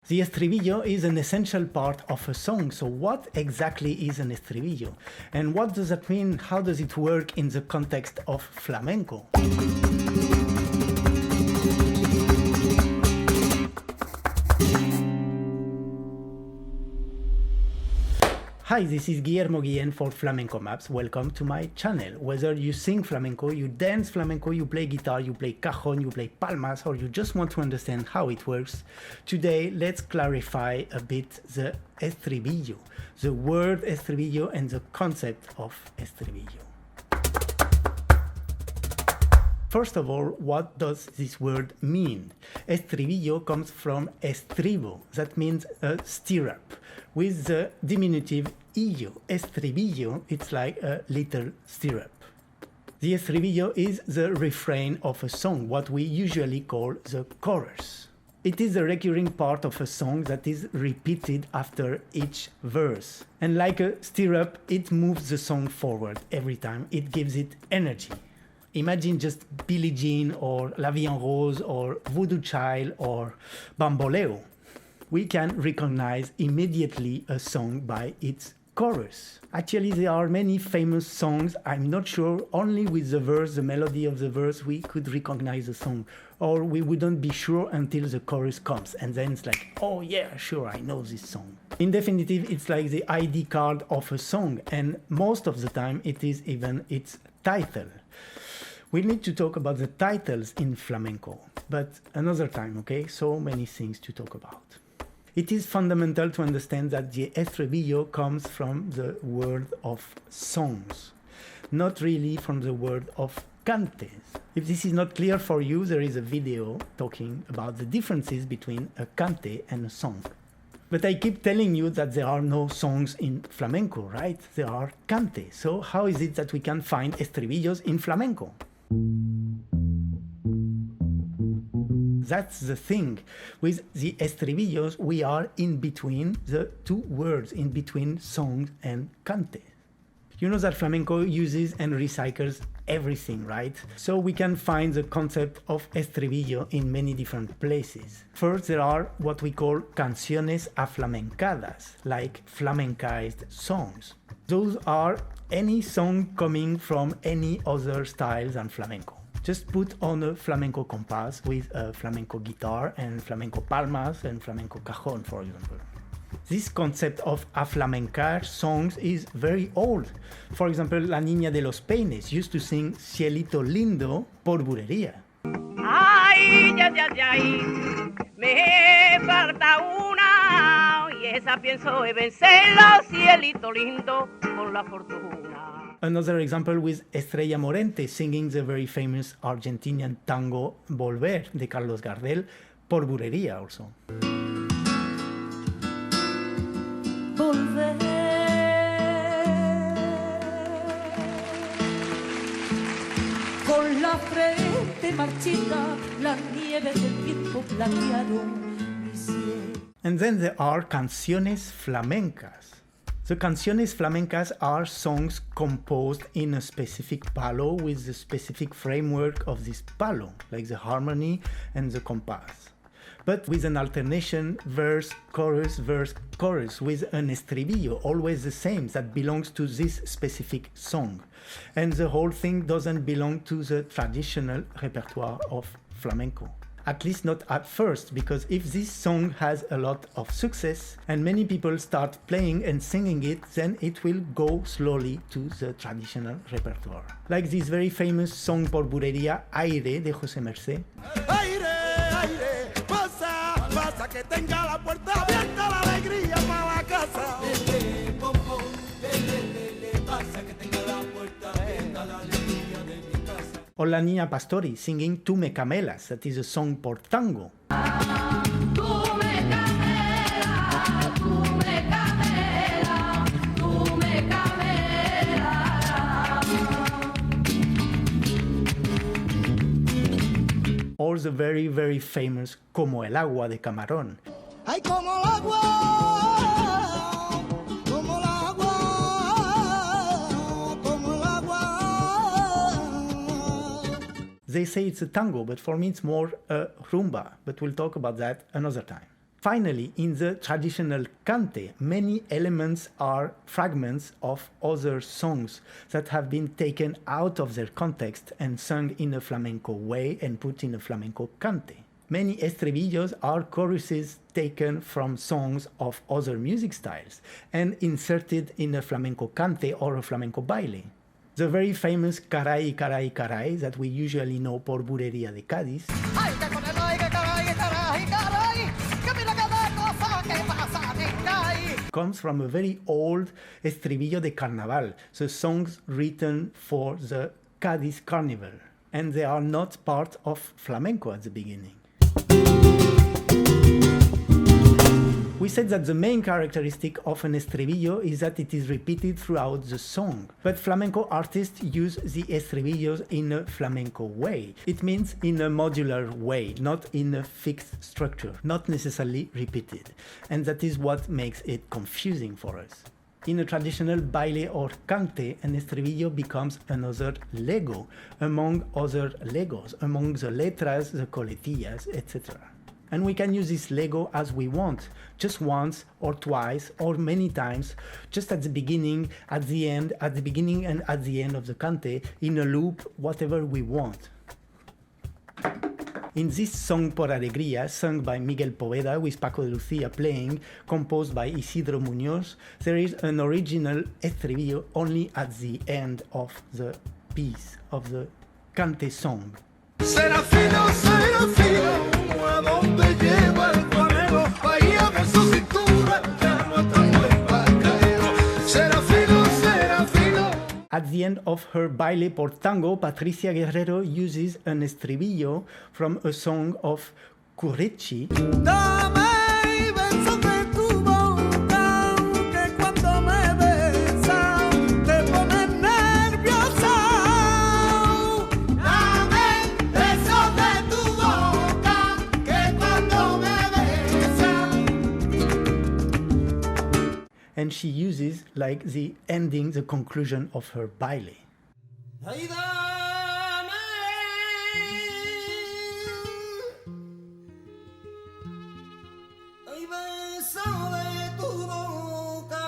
The estribillo is an essential part of a song, so what exactly is an estribillo? And what does that mean? How does it work in the context of flamenco? Hi, this is Guillermo Guillen for FlamencoMAPS. Welcome to my channel. Whether you sing flamenco, you dance flamenco, you play guitar, you play cajon, you play palmas, or you just want to understand how it works, today let's clarify a bit the estribillo, the word estribillo and the concept of estribillo. First of all, what does this word mean? Estribillo comes from estribo, that means a stirrup, with the diminutive illo. Estribillo, it's like a little stirrup. The estribillo is the refrain of a song, what we usually call the chorus. It is a recurring part of a song that is repeated after each verse. And like a stirrup, it moves the song forward every time. It gives it energy. Imagine just Billie Jean or La Vie en Rose or Voodoo Child or Bamboleo. We can recognize immediately a song by its chorus. Actually, there are many famous songs. I'm not sure only with the verse, the melody of the verse, we could recognize the song. Or we wouldn't be sure until the chorus comes. And then it's like, oh yeah, sure, I know this song. In definitive, it's like the ID card of a song. And most of the time, it is even its title. We need to talk about the titles in flamenco, but another time, okay? So many things to talk about. It is fundamental to understand that the estribillo comes from the word of songs, not really from the word of cantes. If this is not clear for you, there is a video talking about the differences between a cante and a song. But I keep telling you that there are no songs in flamenco, right? There are cantes. So how is it that we can find estribillos in flamenco? That's the thing. With the estribillos, we are in between the two words, in between songs and cante. You know that flamenco uses and recycles everything, right? So we can find the concept of estribillo in many different places. First, there are what we call canciones aflamencadas, like flamencized songs. Those are any song coming from any other style than flamenco. Just put on a flamenco compás with a flamenco guitar and flamenco palmas and flamenco cajon, for example. This concept of aflamencar songs is very old. For example, La Niña de los Peines used to sing Cielito Lindo por bulería. Ay, ay, me falta una y esa pienso vencerla, cielito lindo por la fortuna. Another example with Estrella Morente singing the very famous Argentinian tango Volver de Carlos Gardel por bulería also. Volver con la frente marchita, las nieves del tiempo platearon mi cielo. And then there are canciones flamencas. The canciones flamencas are songs composed in a specific palo with the specific framework of this palo, like the harmony and the compass. But with an alternation verse, chorus, with an estribillo, always the same, that belongs to this specific song. And the whole thing doesn't belong to the traditional repertoire of flamenco. At least not at first, because if this song has a lot of success and many people start playing and singing it, then it will go slowly to the traditional repertoire. Like this very famous song por bulería, Aire, de José Mercé. Aire, aire, pasa, pasa, que tenga la puerta abierta, la alegría para la casa. Pasa, que tenga la puerta abierta, la alegría de mi casa. Or La Niña Pastori singing Tu me camelas, that is a song por tango. Or the very, very famous Como el agua de Camarón. Ay, como el agua, como el agua, como el agua. They say it's a tango, but for me it's more a rumba, but we'll talk about that another time. Finally, in the traditional cante, many elements are fragments of other songs that have been taken out of their context and sung in a flamenco way and put in a flamenco cante. Many estribillos are choruses taken from songs of other music styles and inserted in a flamenco cante or a flamenco baile. The very famous Caray, Caray, Caray that we usually know por Bulería de Cádiz comes from a very old Estribillo de Carnaval, the songs written for the Cádiz Carnival, and they are not part of flamenco at the beginning. We said that the main characteristic of an estribillo is that it is repeated throughout the song. But flamenco artists use the estribillos in a flamenco way. It means in a modular way, not in a fixed structure, not necessarily repeated. And that is what makes it confusing for us. In a traditional baile or cante, an estribillo becomes another lego among other legos, among the letras, the coletillas, etc. And we can use this lego as we want, just once or twice or many times, just at the beginning, at the end, at the beginning and at the end of the cante, in a loop, whatever we want. In this song Por Alegría, sung by Miguel Poveda with Paco de Lucía playing, composed by Isidro Muñoz, there is an original estribillo only at the end of the piece, of the cante song. Serafino, Serafino, ¿a dónde lleva el flamenco? Bahía de su cintura, ya no está muy vaquero. Serafino, Serafino. At the end of her Baile por Tango, Patricia Guerrero uses an estribillo from a song of Currechi. Dame besos de tu boca, que cuando me besas te pones nerviosa. Dame besos de tu boca, que cuando me besas. And she uses like the ending, the conclusion of her baile. Ay, dame ay, beso de tu boca.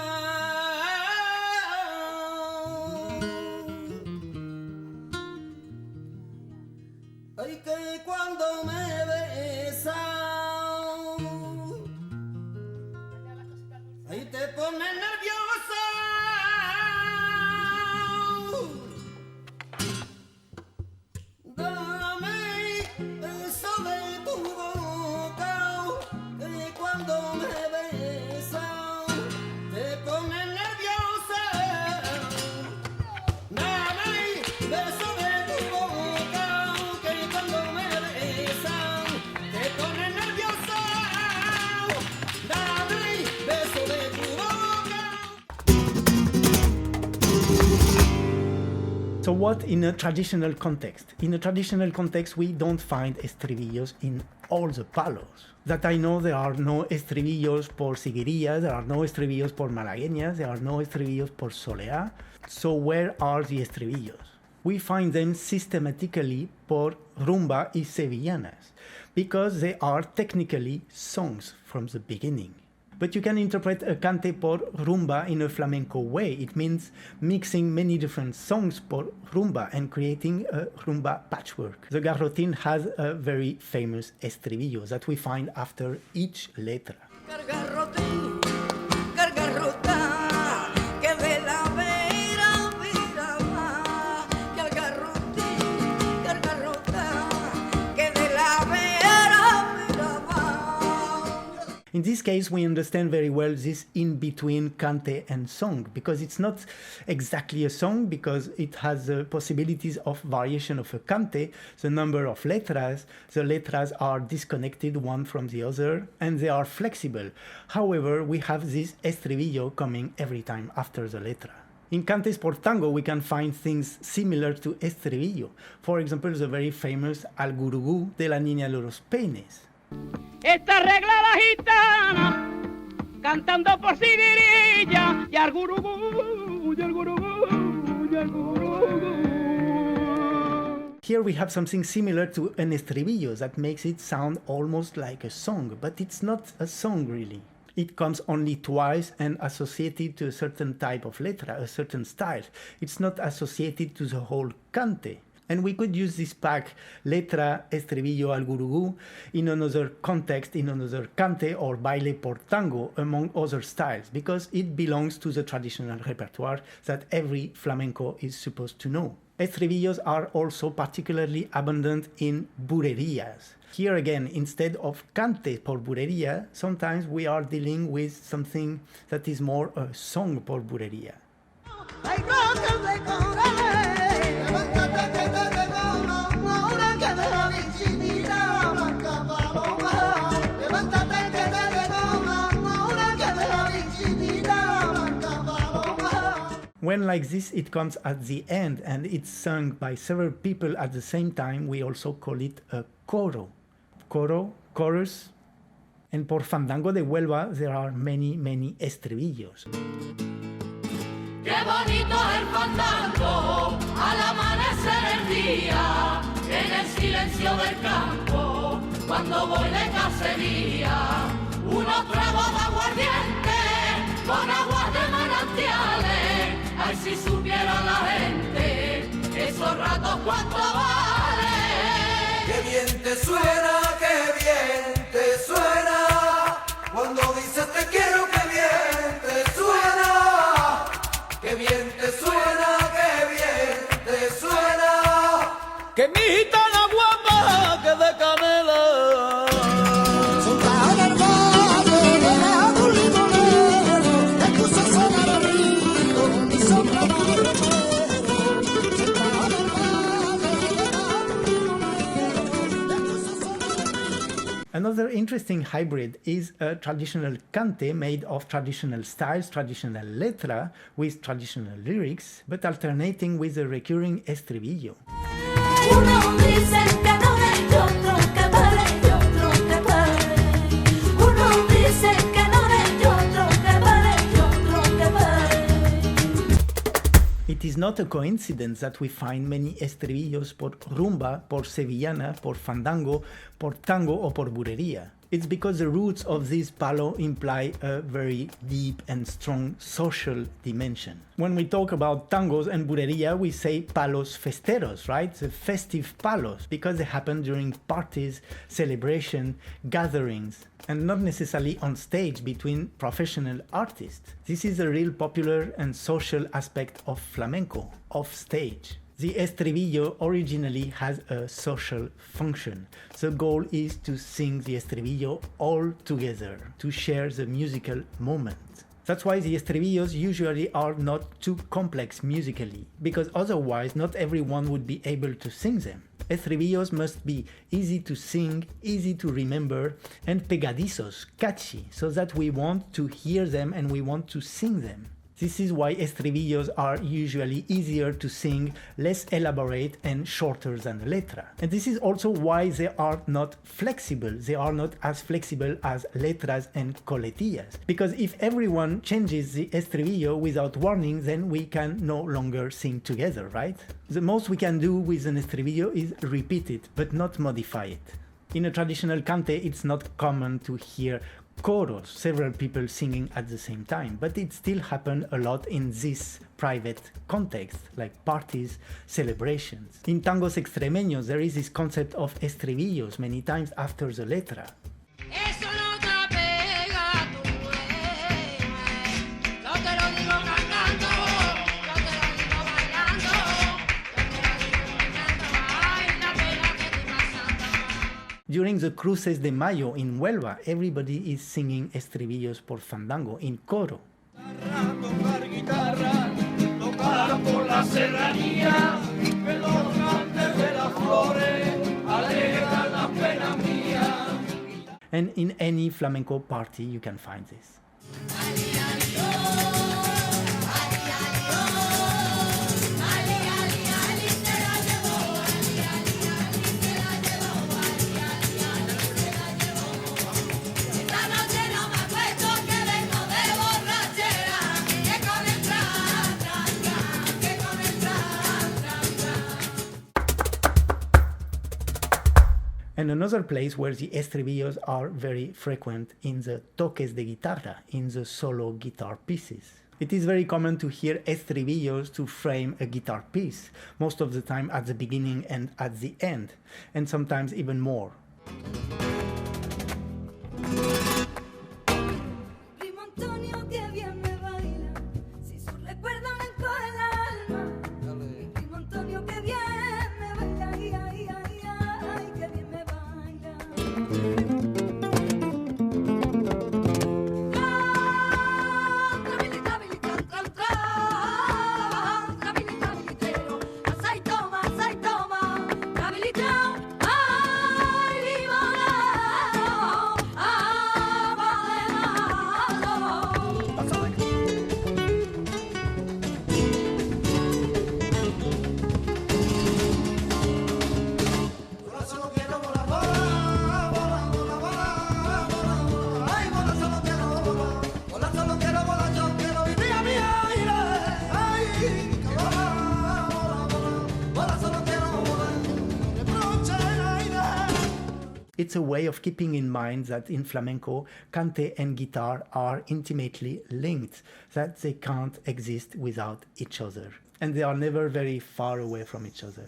Ay, que cuando me besas, ay, te pones nerviosa. Dame beso de tu boca, que cuando me besas te pones nerviosa. Dame beso de tu boca, que cuando me besas te pones nerviosa. Dame beso de tu boca. So what in a traditional context? In a traditional context, we don't find estribillos in all the palos. That I know, there are no estribillos por siguerías, there are no estribillos por malagueñas, there are no estribillos por soleá. So where are the estribillos? We find them systematically por rumba y sevillanas, because they are technically songs from the beginning. But you can interpret a cante por rumba in a flamenco way. It means mixing many different songs por rumba and creating a rumba patchwork. The garrotín has a very famous estribillo that we find after each letra. Garrotín, garrota, que de la vera mira va, que al garrotín, garrota, que de la vera mira va. In this case, we understand very well this in-between cante and song, because it's not exactly a song, because it has the possibilities of variation of a cante, the number of letras, the letras are disconnected one from the other, and they are flexible. However, we have this estribillo coming every time after the letra. In Cantes por Tango, we can find things similar to estribillo. For example, the very famous Al Gurugú de la Niña de los Peines. Esta regla la gitana, cantando por siguirilla, y al gurugú, y al gurugú, y al gurugú. Here we have something similar to an estribillo that makes it sound almost like a song, but it's not a song really. It comes only twice and associated to a certain type of letra, a certain style. It's not associated to the whole cante. And we could use this pack, letra, estribillo al gurugú, in another context, in another cante or baile por tango, among other styles, because it belongs to the traditional repertoire that every flamenco is supposed to know. Estribillos are also particularly abundant in bulerías. Here again, instead of cante por bulería, sometimes we are dealing with something that is more a song por bulería. When like this it comes at the end and it's sung by several people at the same time, we also call it a coro. Coro, chorus, and por fandango de Huelva there are many estribillos. Qué bonito el fandango al amanecer el día, en el silencio del campo, cuando voy de cacería, unos tragos de aguardiente con aguas de manantiales, ay si supiera la gente, esos ratos cuánto vale. Qué bien te suena, cuando dices te quiero, qué bien te suena, qué bien te suena, qué bien te suena. Que mi gitana guapa, que de canela. Another interesting hybrid is a traditional cante made of traditional styles, traditional letra with traditional lyrics, but alternating with a recurring estribillo. Uno dice que no es otro que vale, y otro que vale. Uno dice que no es otro que vale, y otro que vale. It is not a coincidence that we find many estribillos por rumba, por sevillana, por fandango, por tango or por bulería. It's because the roots of this palo imply a very deep and strong social dimension. When we talk about tangos and bulería, we say palos festeros, right? The festive palos, because they happen during parties, celebration, gatherings, and not necessarily on stage between professional artists. This is a real popular and social aspect of flamenco, off stage. The estribillo originally has a social function. The goal is to sing the estribillo all together, to share the musical moment. That's why the estribillos usually are not too complex musically, because otherwise not everyone would be able to sing them. Estribillos must be easy to sing, easy to remember, and pegadizos, catchy, so that we want to hear them and we want to sing them. This is why estribillos are usually easier to sing, less elaborate and shorter than letra. And this is also why they are not flexible. They are not as flexible as letras and coletillas. Because if everyone changes the estribillo without warning, then we can no longer sing together, right? The most we can do with an estribillo is repeat it, but not modify it. In a traditional cante, it's not common to hear choros, several people singing at the same time, but it still happens a lot in this private context, like parties, celebrations. In tangos extremeños, there is this concept of estribillos many times after the letra. Eso no te pega, tú, yo te lo digo cantando, yo te lo digo bailando, yo te lo digo bailando, ay, la pena que estoy pasando. During the Cruces de Mayo in Huelva, everybody is singing estribillos por fandango in coro. Tocar guitarra, tocar por la serranía, que los cantes de las flores alegran las penas mías. And in any flamenco party you can find this. And another place where the estribillos are very frequent in the toques de guitarra, in the solo guitar pieces. It is very common to hear estribillos to frame a guitar piece, most of the time at the beginning and at the end, and sometimes even more. Primo Antonio que bien me baila, si su recuerdo me encoge el alma. Mi primo Antonio que bien me baila, ay, ay, ay, ay, que bien me baila. It's a way of keeping in mind that in flamenco, cante and guitar are intimately linked, that they can't exist without each other, and they are never very far away from each other.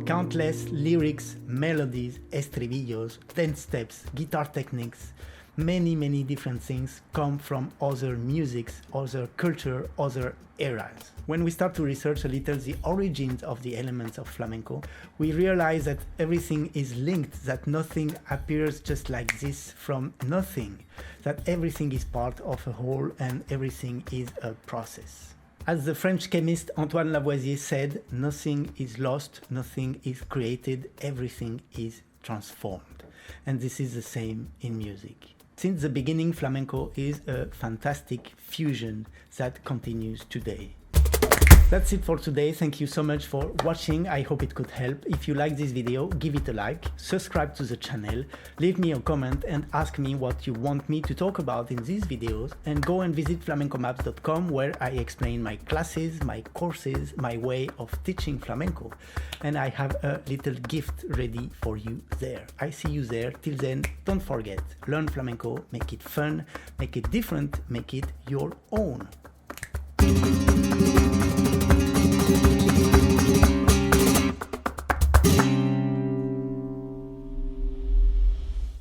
Countless lyrics, melodies, estribillos, dance steps, guitar techniques, many different things come from other musics, other culture, other eras. When we start to research a little the origins of the elements of flamenco, we realize that everything is linked, that nothing appears just like this from nothing, that everything is part of a whole and everything is a process. As the French chemist Antoine Lavoisier said, nothing is lost, nothing is created, everything is transformed. And this is the same in music. Since the beginning, flamenco is a fantastic fusion that continues today. That's it for today. Thank you so much for watching. I hope it could help. If you like this video, give it a like, subscribe to the channel, leave me a comment and ask me what you want me to talk about in these videos, and go and visit flamencomaps.com where I explain my classes, my courses, my way of teaching flamenco. And I have a little gift ready for you there. I see you there. Till then, don't forget, learn flamenco, make it fun, make it different, make it your own.